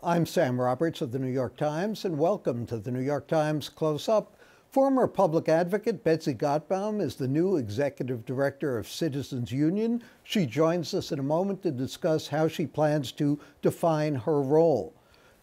I'm Sam Roberts of the New York Times, and welcome to the New York Times Close-Up. Former Public Advocate Betsy Gotbaum is the new Executive Director of Citizens Union. She joins us in a moment to discuss how she plans to define her role.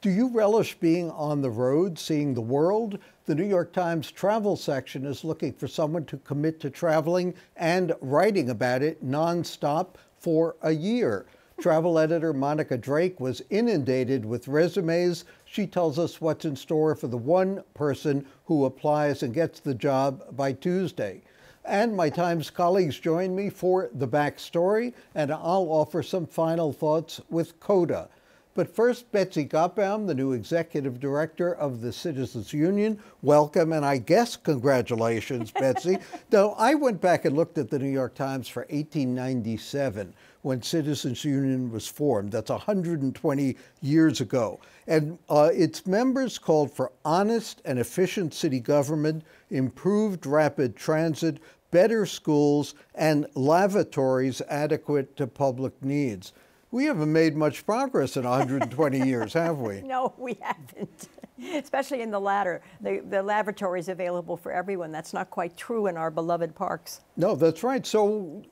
Do you relish being on the road, seeing the world? The New York Times travel section is looking for someone to commit to traveling and writing about it nonstop for a year. Travel editor Monica Drake was inundated with resumes. She tells us what's in store for the one person who applies and gets the job by Tuesday. And my Times colleagues join me for the backstory, and I'll offer some final thoughts with Coda. But first, Betsy Gotbaum, the new Executive Director of the Citizens Union. Welcome, and I guess congratulations, Betsy. Now, I went back and looked at the New York Times for 1897, when Citizens Union was formed. That's 120 years ago. And its members called for honest and efficient city government, improved rapid transit, better schools, and lavatories adequate to public needs. We haven't made much progress in 120 years, have we? No, we haven't, especially in the latter. The lavatories available for everyone. That's not quite true in our beloved parks. No, that's right. So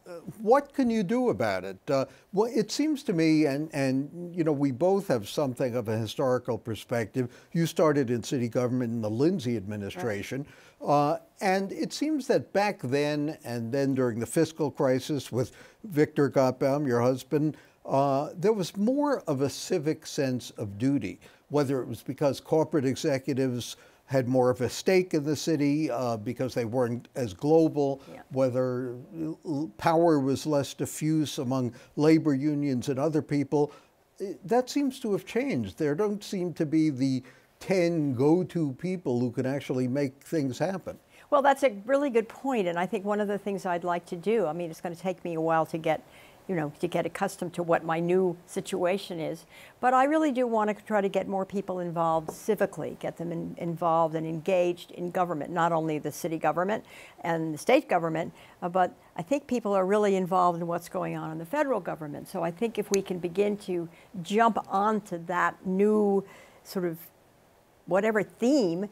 what can you do about it? Well, it seems to me, and you know, we both have something of a historical perspective. You started in city government in the Lindsay administration. Right. And it seems that back then, and then during the fiscal crisis with Victor Gotbaum, your husband, there was more of a civic sense of duty, whether it was because corporate executives had more of a stake in the city because they weren't as global, whether power was less diffuse among labor unions and other people. That seems to have changed. There don't seem to be the 10 go-to people who can actually make things happen. Well, that's a really good point, and I think one of the things I'd like to do, I mean, it's going to take me a while to get accustomed to what my new situation is. But I really do want to try to get more people involved civically, get them involved and engaged in government, not only the city government and the state government, but I think people are really involved in what's going on in the federal government. So I think if we can begin to jump onto that new sort of whatever theme,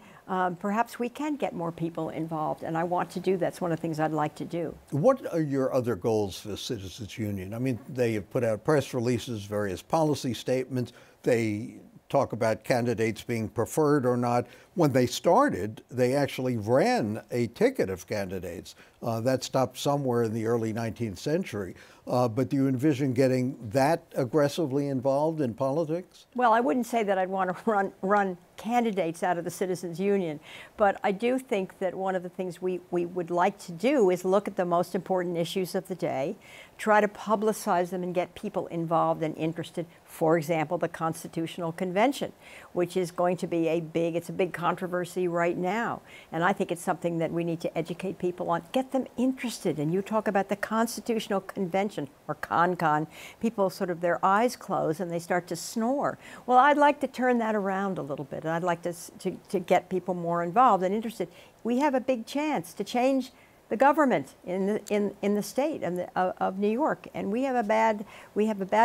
perhaps we can get more people involved, and I want to do that. It's one of the things I'd like to do. What are your other goals for the Citizens Union? I mean, they have put out press releases, various policy statements. They talk about candidates being preferred or not. When they started, they actually ran a ticket of candidates. That stopped somewhere in the early 19th century. But do you envision getting that aggressively involved in politics? Well, I wouldn't say that I'd want to run candidates out of the Citizens Union, but I do think that one of the things we would like to do is look at the most important issues of the day, try to publicize them and get people involved and interested. For example, the Constitutional Convention, which is going to be it's a big controversy right now. And I think it's something that we need to educate people on, get them interested. And you talk about the Constitutional Convention, or CON-CON, people sort of their eyes close and they start to snore. Well, I'd like to turn that around a little bit. And I'd like to get people more involved and interested. We have a big chance to change the government in the state of New York, and we have a bad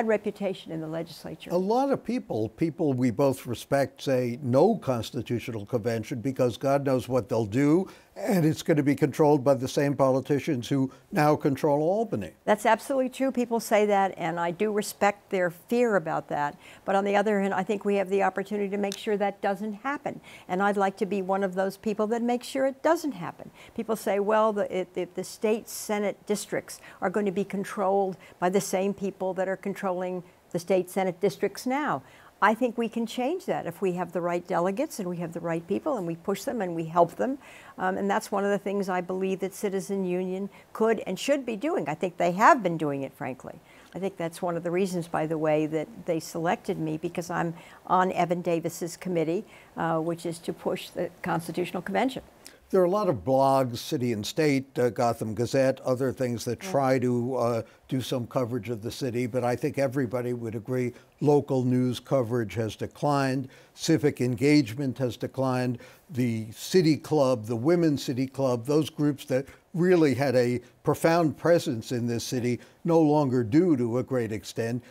reputation in the legislature. A lot of people we both respect say no constitutional convention because God knows what they'll do, and it's going to be controlled by the same politicians who now control Albany. That's absolutely true. People say that, and I do respect their fear about that. But on the other hand, I think we have the opportunity to make sure that doesn't happen. And I'd like to be one of those people that make sure it doesn't happen. People say, well, the state Senate districts are going to be controlled by the same people that are controlling the state Senate districts now. I think we can change that if we have the right delegates and we have the right people and we push them and we help them. And that's one of the things I believe that Citizen Union could and should be doing. I think they have been doing it, frankly. I think that's one of the reasons, by the way, that they selected me, because I'm on Evan Davis's committee, which is to push the Constitutional Convention. There are a lot of blogs, City and State, Gotham Gazette, other things that try to do some coverage of the city, but I think everybody would agree local news coverage has declined, civic engagement has declined, the City Club, the Women's City Club, those groups that really had a profound presence in this city no longer do to a great extent.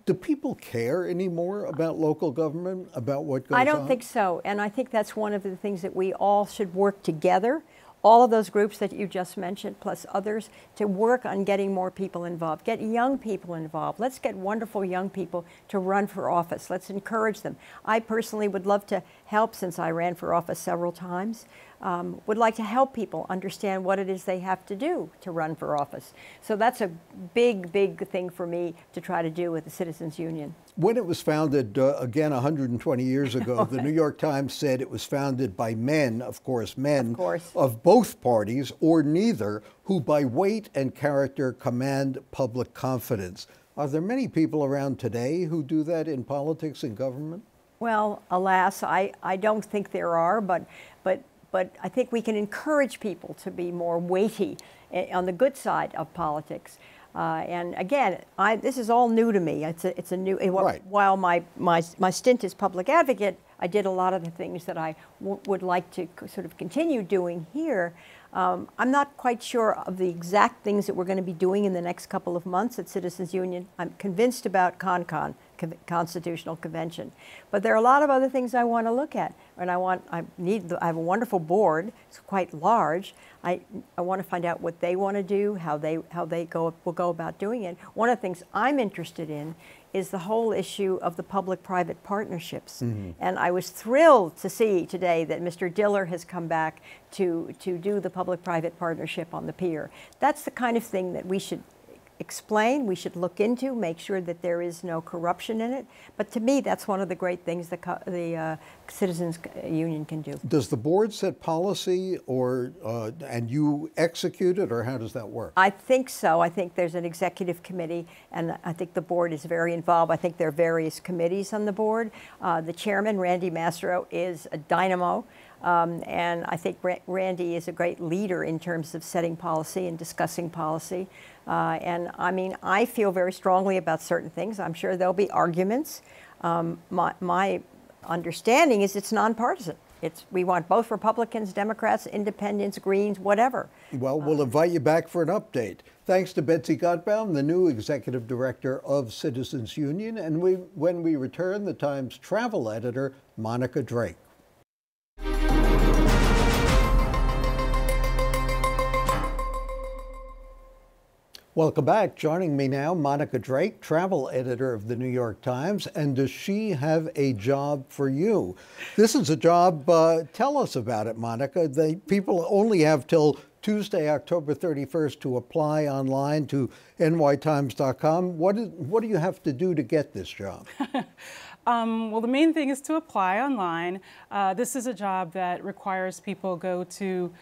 Do people care anymore about local government, about what goes on? I don't think so. And I think that's one of the things that we all should work together, all of those groups that you just mentioned, plus others, to work on getting more people involved, get young people involved. Let's get wonderful young people to run for office. Let's encourage them. I personally would love to help, since I ran for office several times, would like to help people understand what it is they have to do to run for office. So that's a big, big thing for me to try to do with the Citizens Union. When it was founded, again, 120 years ago, the New York Times said it was founded by men, of course, of both parties or neither, who by weight and character command public confidence. Are there many people around today who do that in politics and government? Well, alas, I don't think there are, but I think we can encourage people to be more weighty on the good side of politics. And again, this is all new to me. It's a new. Right. While my stint as public advocate, I did a lot of the things that I would like to sort of continue doing here. I'm not quite sure of the exact things that we're going to be doing in the next couple of months at Citizens Union. I'm convinced about Constitutional Convention, but there are a lot of other things I want to look at, and I have a wonderful board. It's quite large. I want to find out what they want to do, how they will go about doing it. One of the things I'm interested in is the whole issue of the public-private partnerships. Mm-hmm. And I was thrilled to see today that Mr. Diller has come back to do the public-private partnership on the pier. That's the kind of thing that we should explain, we should look into, make sure that there is no corruption in it. But to me, that's one of the great things the Citizens Union can do. Does the board set policy, or and you execute it, or how does that work? I think so. I think there's an executive committee, and I think the board is very involved. I think there are various committees on the board. The chairman, Randy Mastro, is a dynamo. And I think Randy is a great leader in terms of setting policy and discussing policy. And I mean, I feel very strongly about certain things. I'm sure there'll be arguments. My understanding is it's nonpartisan. We want both Republicans, Democrats, Independents, Greens, whatever. Well, we'll invite you back for an update. Thanks to Betsy Gotbaum, the new executive director of Citizens Union. And when we return, the Times travel editor, Monica Drake. Welcome back. Joining me now, Monica Drake, travel editor of the New York Times. And does she have a job for you? This is a job. Tell us about it, Monica. People only have till Tuesday, October 31st to apply online to nytimes.com. What do you have to do to get this job? Well, the main thing is to apply online. This is a job that requires people go to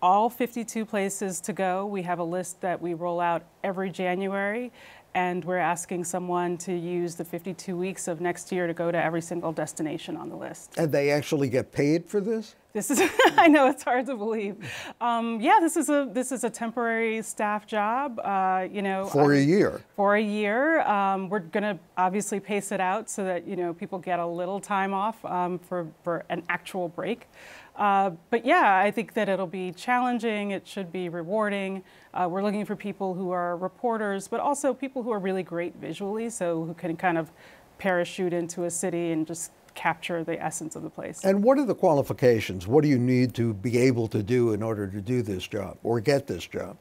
all 52 places to go. We have a list that we roll out every January, and we're asking someone to use the 52 weeks of next year to go to every single destination on the list. And they actually get paid for this? This is, I know it's hard to believe. Yeah, this is a temporary staff job. You know, for a year. For a year, we're going to obviously pace it out so that people get a little time off for an actual break. But yeah, I think that it'll be challenging. It should be rewarding. We're looking for people who are reporters, but also people who are really great visually, so who can kind of parachute into a city and just capture the essence of the place. And what are the qualifications? What do you need to be able to do in order to do this job or get this job?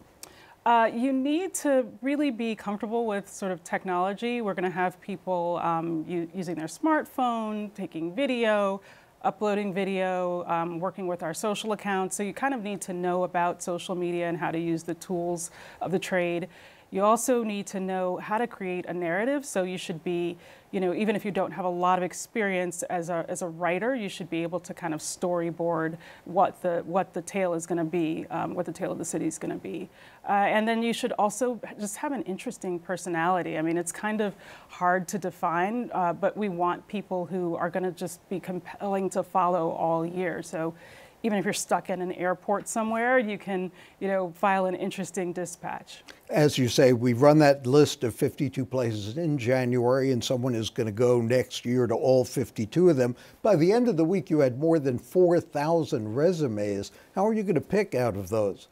You need to really be comfortable with sort of technology. We're going to have people using their smartphone, taking video, uploading video, working with our social accounts. So you kind of need to know about social media and how to use the tools of the trade. You also need to know how to create a narrative. So you should be, even if you don't have a lot of experience as a writer, you should be able to kind of storyboard what the tale is going to be, what the tale of the city is going to be. And then you should also just have an interesting personality. I mean, it's kind of hard to define, but we want people who are going to just be compelling to follow all year. So even if you're stuck in an airport somewhere, you can, file an interesting dispatch. As you say, we run that list of 52 places in January, and someone is going to go next year to all 52 of them. By the end of the week, you had more than 4,000 resumes. How are you going to pick out of those?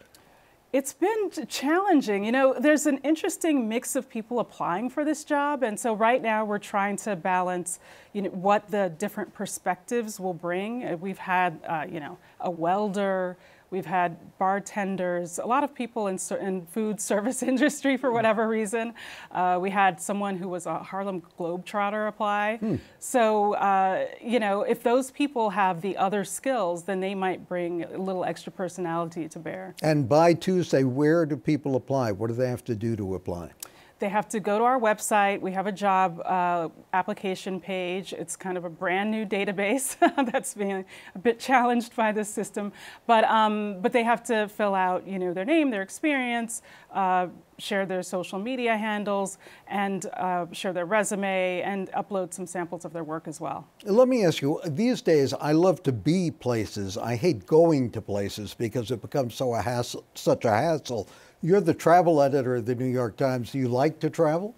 It's been challenging. You know, there's an interesting mix of people applying for this job. And so right now we're trying to balance, you know, what the different perspectives will bring. We've had, you know, a welder, we've had bartenders, a lot of people in food service industry for whatever reason. We had someone who was a Harlem Globetrotter apply. So, you know, if those people have the other skills, then they might bring a little extra personality to bear. And by Tuesday, where do people apply? What do they have to do to apply? They have to go to our website. We have a job application page. It's kind of a brand new database that's being a bit challenged by this system. But they have to fill out, you know, their name, their experience, share their social media handles, and share their resume, and upload some samples of their work as well. Let me ask you, these days I love to be places. I hate going to places because it becomes such a hassle. You're the travel editor of the New York Times. Do you like to travel?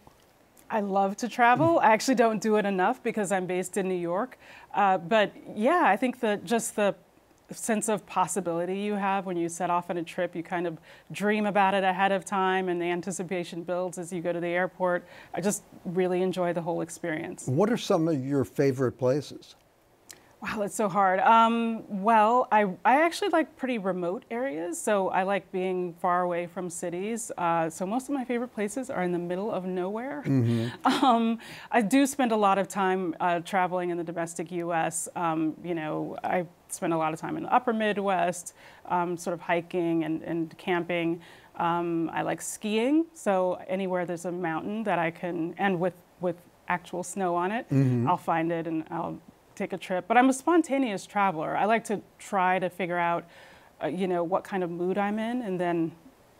I love to travel. I actually don't do it enough because I'm based in New York. But yeah, I think that just the sense of possibility you have when you set off on a trip, you kind of dream about it ahead of time, and the anticipation builds as you go to the airport. I just really enjoy the whole experience. What are some of your favorite places? Wow, that's so hard. Well, I actually like pretty remote areas, so I like being far away from cities. So most of my favorite places are in the middle of nowhere. I do spend a lot of time traveling in the domestic U.S. You know, I spend a lot of time in the upper Midwest, sort of hiking and camping. I like skiing, so anywhere there's a mountain that I can, and with actual snow on it, I'll find it and I'll take a trip. But I'm a spontaneous traveler. I like to try to figure out, you know, what kind of mood I'm in, and then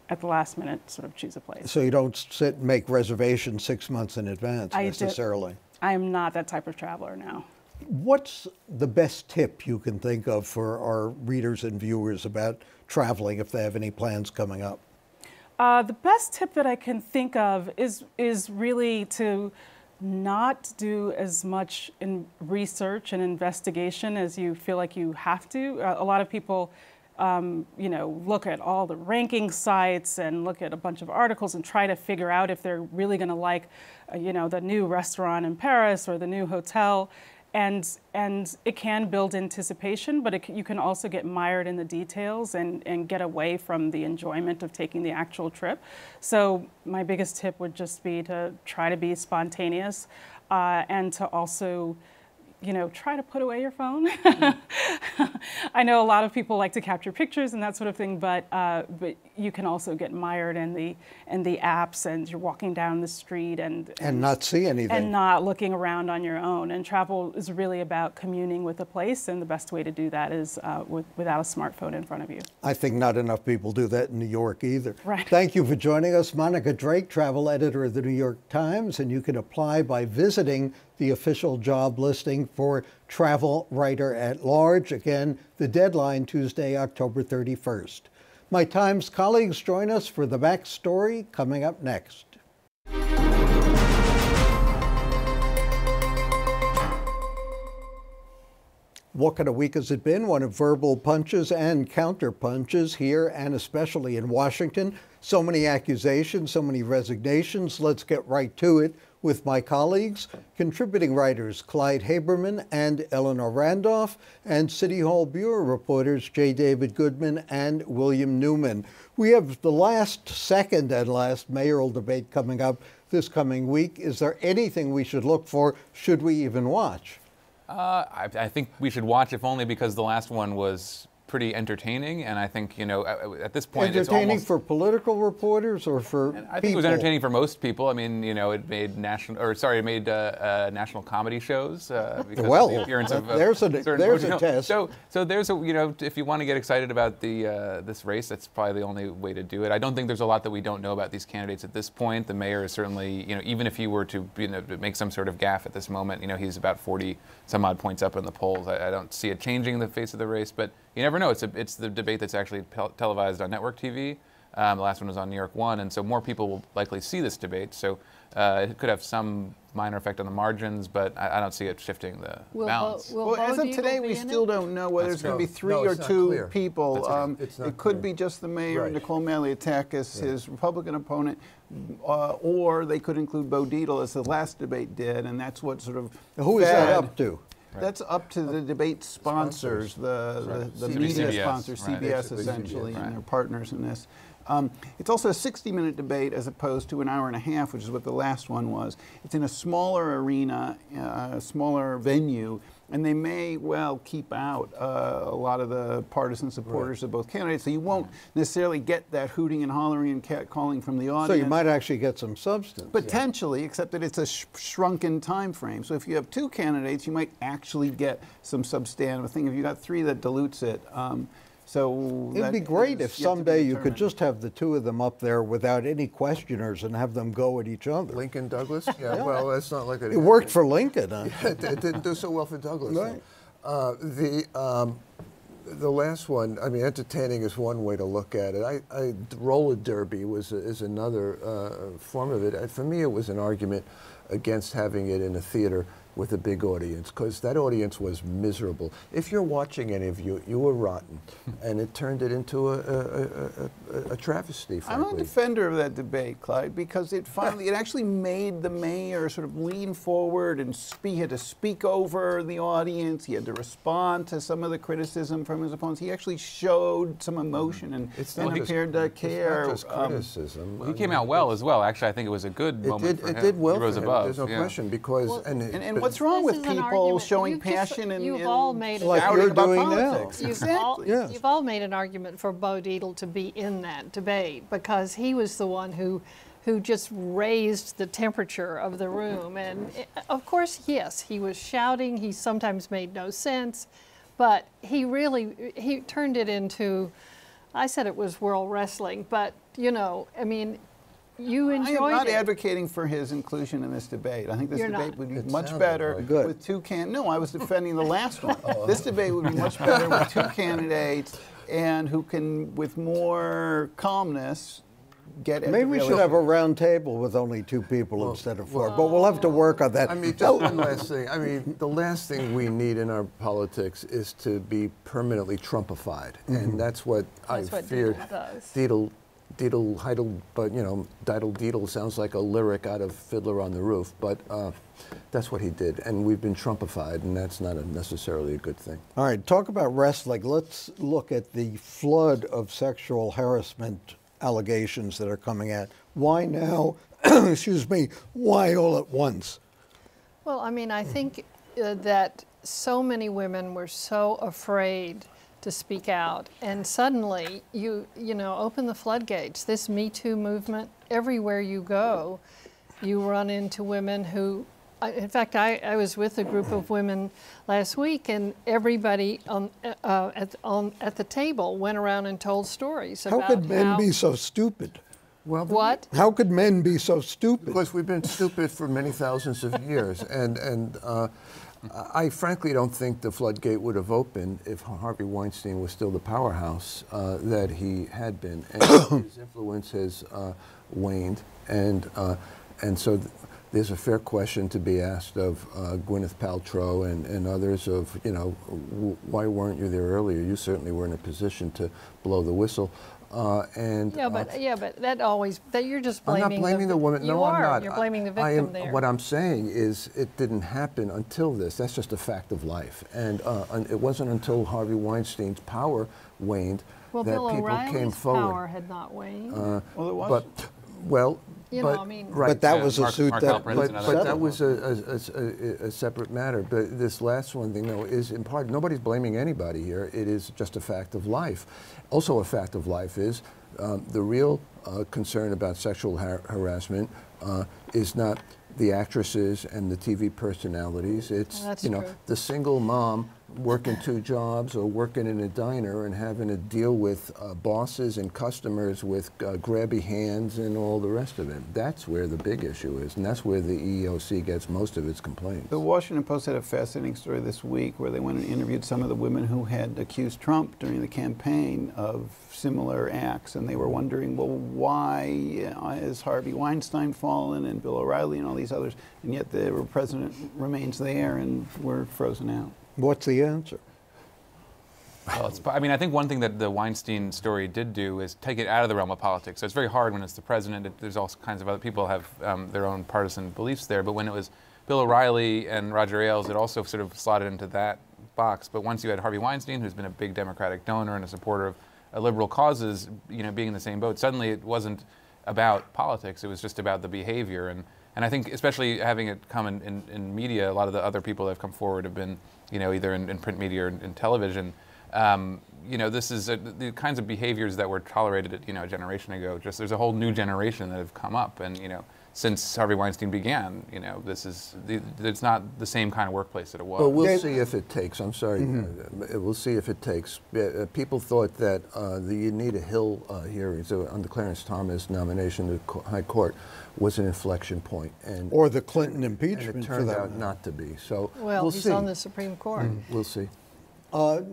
at the last minute sort of choose a place. So you don't sit and make reservations 6 months in advance necessarily? I am not that type of traveler now. What's the best tip you can think of for our readers and viewers about traveling if they have any plans coming up? The best tip that I can think of is really to not do as much in research and investigation as you feel like you have to. A lot of people, you know, look at all the ranking sites and look at a bunch of articles and try to figure out if they're really going to like, you know, the new restaurant in Paris or the new hotel. And it can build anticipation, but you can also get mired in the details and get away from the enjoyment of taking the actual trip. So my biggest tip would just be to try to be spontaneous and to also, you know, try to put away your phone. I know a lot of people like to capture pictures and that sort of thing, but you can also get mired in the apps, and you're walking down the street and not see anything, and not looking around on your own. And travel is really about communing with a place, and the best way to do that is without a smartphone in front of you. I think not enough people do that in New York either. Right. Thank you for joining us, Monica Drake, travel editor of the New York Times, and you can apply by visiting the official job listing for Travel Writer at Large. Again, the deadline Tuesday, October 31st. My Times colleagues join us for the backstory coming up next. What kind of week has it been? One of verbal punches and counter-punches here, and especially in Washington. So many accusations, so many resignations. Let's get right to it with my colleagues, contributing writers Clyde Haberman and Eleanor Randolph, and City Hall Bureau reporters J. David Goodman and William Neuman. We have the second and last mayoral debate coming up this coming week. Is there anything we should look for? Should we even watch? I think we should watch, if only because the last one was pretty entertaining, and I think, you know, at this point entertaining it's almost, for political reporters or for I think it was entertaining for most people. I mean, you know, it made national comedy shows because well, of the appearance of there's a test. So there's a, you know, if you want to get excited about the this race, that's probably the only way to do it. I don't think there's a lot that we don't know about these candidates at this point. The mayor is certainly, you know, even if he were to, you know, make some sort of gaffe at this moment, you know, he's about 40 some odd points up in the polls. I don't see it changing the face of the race, but you never know. It's the debate that's actually televised on network TV. The last one was on New York 1, and so more people will likely see this debate. So it could have some minor effect on the margins, but I don't see it shifting the balance. Well, as of today, we still don't know whether it's going to be three or two people. It could be just the mayor, Nicole Malliotakis, his Republican opponent, or they could include Bo Dietl, as the last debate did, and that's what sort of Who is that up to? That's up to the debate sponsors, the media CBS, sponsors, CBS essentially, and their partners in this. It's also a 60-minute debate as opposed to an hour and a half, which is what the last one was. It's in a smaller arena, a smaller venue, and they may well keep out a lot of the partisan supporters of both candidates. So you won't necessarily get that hooting and hollering and catcalling from the audience. So you might actually get some substance. Potentially, except that it's a shrunken time frame. So if you have two candidates, you might actually get some substantive thing. If you got three, that dilutes it. So it'd be great if someday you could just have the two of them up there without any questioners and have them go at each other. Lincoln Douglas? Yeah, well, that's not like it worked for Lincoln. Huh? It didn't do so well for Douglas. Right. The last one, I mean, entertaining is one way to look at it. Roller derby is another form of it. For me, it was an argument against having it in a theater with a big audience, because that audience was miserable. If you're watching any of you, you were rotten, and it turned it into a travesty, frankly. I'm a defender of that debate, Clyde, because it actually made the mayor sort of lean forward and he had to speak over the audience. He had to respond to some of the criticism from his opponents. He actually showed some emotion and appeared to care. It's not just criticism. He came out well as well. Actually, I think it was a good moment for him. It did well He rose for him. above. There's no question, because and what's wrong with people showing passion and you've all made like you're doing now? You've all made an argument for Bo Dietl to be in that debate, because he was the one who just raised the temperature of the room. And of course, yes, he was shouting. He sometimes made no sense, but he turned it into, I said it was world wrestling, but you know, I mean, you enjoyed it. I am not advocating for his inclusion in this debate. I think this debate would be much better with two candidates. No, I was defending the last one. This debate would be much better with two candidates, and who can, with more calmness, get. Maybe we should have a round table with only two people instead of four, but we'll have to work on that. I mean, just one last thing. I mean, the last thing we need in our politics is to be permanently Trumpified, and that's what I fear. Diddle, Heidel, but you know, Diddle Deedle sounds like a lyric out of Fiddler on the Roof, but that's what he did, and we've been Trumpified, and that's not necessarily a good thing. All right, talk about wrestling. Let's look at the flood of sexual harassment allegations that are coming out. Why now? Excuse me. Why all at once? Well, I mean, I think that so many women were so afraid to speak out, and suddenly you know, open the floodgates. This Me Too movement, everywhere you go, you run into women who, in fact, I was with a group of women last week, and everybody at the table went around and told stories about how could men be so stupid? Well, what? How could men be so stupid? Because we've been stupid for many thousands of years, and I frankly don't think the floodgate would have opened if Harvey Weinstein was still the powerhouse that he had been, and his influence has waned, and so there's a fair question to be asked of Gwyneth Paltrow and others of, you know, why weren't you there earlier? You certainly were in a position to blow the whistle. But that you're just blaming. I'm not blaming the woman. No, I'm not. You're blaming the victim there. What I'm saying is it didn't happen until this. That's just a fact of life. And it wasn't until Harvey Weinstein's power waned that Bill people O'Reilly's came forward. Power had not waned. Well, it was. Right. But that was a suit that. But that was a separate matter. But this last one thing, though, is in part nobody's blaming anybody here. It is just a fact of life. Also, a fact of life is the real concern about sexual harassment is not the actresses and the TV personalities. It's That's true. True. The single mom working 2 jobs or working in a diner and having to deal with bosses and customers with grabby hands and all the rest of it. That's where the big issue is, and that's where the EEOC gets most of its complaints. The Washington Post had a fascinating story this week where they went and interviewed some of the women who had accused Trump during the campaign of similar acts, and they were wondering, well, why has Harvey Weinstein fallen and Bill O'Reilly and all these others, and yet the president remains there and we're frozen out? What's the answer? Well, I mean, I think one thing that the Weinstein story did do is take it out of the realm of politics. So it's very hard when it's the president. There's all kinds of other people have their own partisan beliefs there. But when it was Bill O'Reilly and Roger Ailes, it also sort of slotted into that box. But once you had Harvey Weinstein, who's been a big Democratic donor and a supporter of liberal causes, you know, being in the same boat, suddenly it wasn't about politics. It was just about the behavior. And I think especially having it come in media, a lot of the other people that have come forward have been, you know, either in print media or in television. You know, this is the kinds of behaviors that were tolerated, you know, a generation ago. Just there's a whole new generation that have come up, and you know, since Harvey Weinstein began, you know, it's not the same kind of workplace that it was. But we'll see if it takes. I'm sorry. We'll see if it takes. People thought that the Anita Hill hearings on the Clarence Thomas nomination to the High Court was an inflection point, or the Clinton impeachment. And it turned out not to be. So well, we'll he's see. on the Supreme Court. We'll see.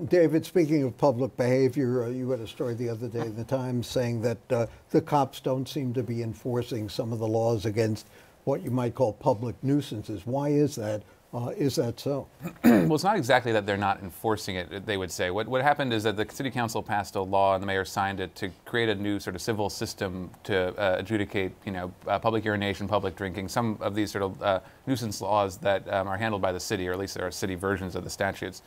David, speaking of public behavior, you had a story the other day in the Times saying that the cops don't seem to be enforcing some of the laws against what you might call public nuisances. Why is that? Is that so? Well, it's not exactly that they're not enforcing it, they would say. What happened is that the City Council passed a law and the mayor signed it to create a new sort of civil system to adjudicate, you know, public urination, public drinking, some of these sort of nuisance laws that are handled by the city, or at least there are city versions of the statutes.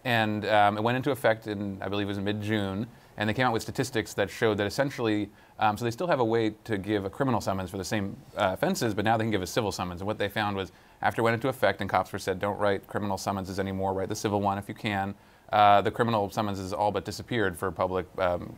And it went into effect in, I believe it was in mid-June, and they came out with statistics that showed that essentially, so they still have a way to give a criminal summons for the same offenses, but now they can give a civil summons. And what they found was, after it went into effect and cops were said, don't write criminal summonses anymore, write the civil one if you can, the criminal summonses all but disappeared for public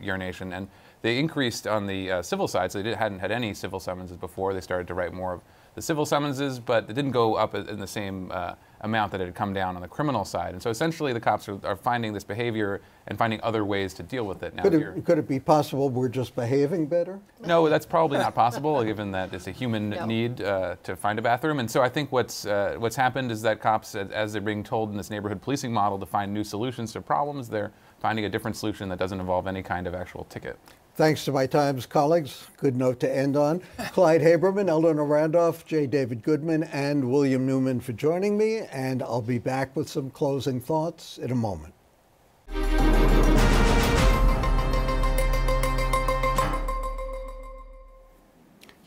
urination. And they increased on the civil side, so they hadn't had any civil summonses before. They started to write more of the civil summonses, but it didn't go up in the same amount that it had come down on the criminal side. And so essentially the cops are finding this behavior and finding other ways to deal with it. Now, could it be possible we're just behaving better? No, that's probably not possible, given that it's a human need to find a bathroom. And so I think what's happened is that cops, as they're being told in this neighborhood policing model to find new solutions to problems, they're finding a different solution that doesn't involve any kind of actual ticket. Thanks to my Times colleagues. Good note to end on. Clyde Haberman, Eleanor Randolph, J. David Goodman, and William Neuman for joining me. And I'll be back with some closing thoughts in a moment.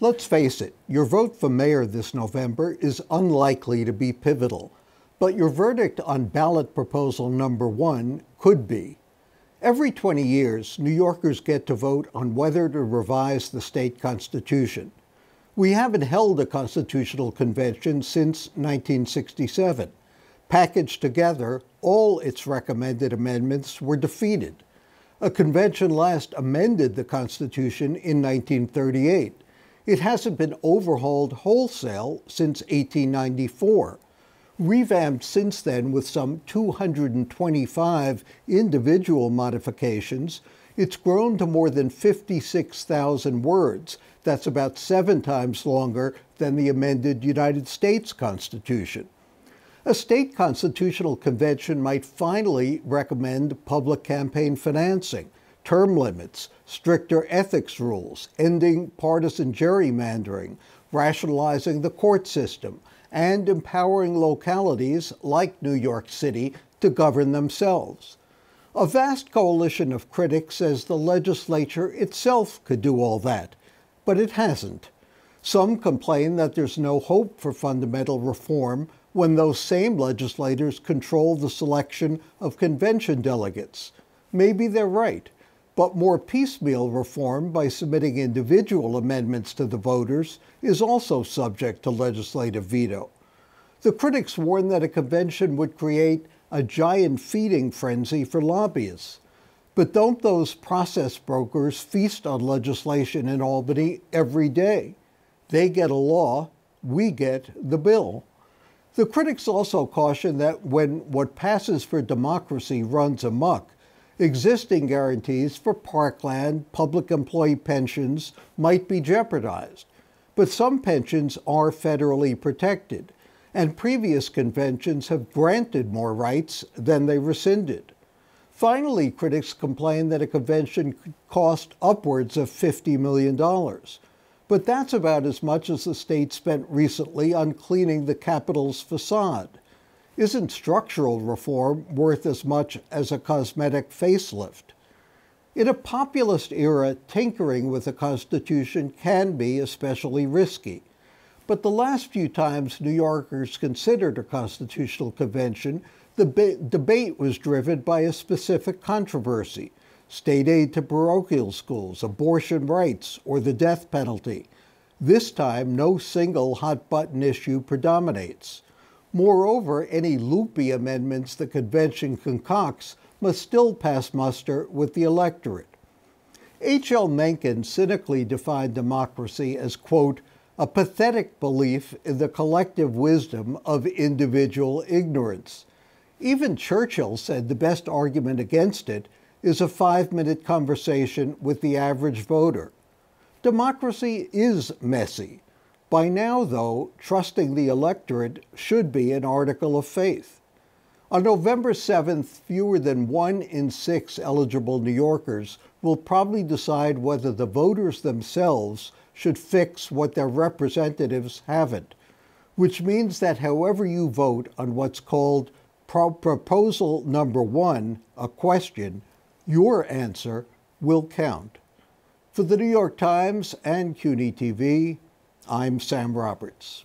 Let's face it, your vote for mayor this November is unlikely to be pivotal, but your verdict on ballot proposal number 1 could be. Every 20 years, New Yorkers get to vote on whether to revise the state constitution. We haven't held a constitutional convention since 1967. Packaged together, all its recommended amendments were defeated. A convention last amended the Constitution in 1938. It hasn't been overhauled wholesale since 1894. Revamped since then with some 225 individual modifications, it's grown to more than 56,000 words. That's about 7 times longer than the amended United States Constitution. A state constitutional convention might finally recommend public campaign financing, term limits, stricter ethics rules, ending partisan gerrymandering, rationalizing the court system, and empowering localities like New York City to govern themselves. A vast coalition of critics says the legislature itself could do all that, but it hasn't. Some complain that there's no hope for fundamental reform when those same legislators control the selection of convention delegates. Maybe they're right, but more piecemeal reform by submitting individual amendments to the voters is also subject to legislative veto. The critics warn that a convention would create a giant feeding frenzy for lobbyists. But don't those process brokers feast on legislation in Albany every day? They get a law, we get the bill. The critics also caution that when what passes for democracy runs amok, existing guarantees for parkland, public employee pensions might be jeopardized. But some pensions are federally protected, and previous conventions have granted more rights than they rescinded. Finally, critics complain that a convention could cost upwards of $50 million. But that's about as much as the state spent recently on cleaning the Capitol's facade. Isn't structural reform worth as much as a cosmetic facelift? In a populist era, tinkering with the Constitution can be especially risky. But the last few times New Yorkers considered a constitutional convention, the debate was driven by a specific controversy: state aid to parochial schools, abortion rights, or the death penalty. This time, no single hot-button issue predominates. Moreover, any loopy amendments the convention concocts must still pass muster with the electorate. H.L. Mencken cynically defined democracy as, quote, a pathetic belief in the collective wisdom of individual ignorance. Even Churchill said the best argument against it is a 5-minute conversation with the average voter. Democracy is messy. By now, though, trusting the electorate should be an article of faith. On November 7th, fewer than 1 in 6 eligible New Yorkers will probably decide whether the voters themselves should fix what their representatives haven't, which means that however you vote on what's called proposal number 1, a question, your answer will count. For the New York Times and CUNY TV, I'm Sam Roberts.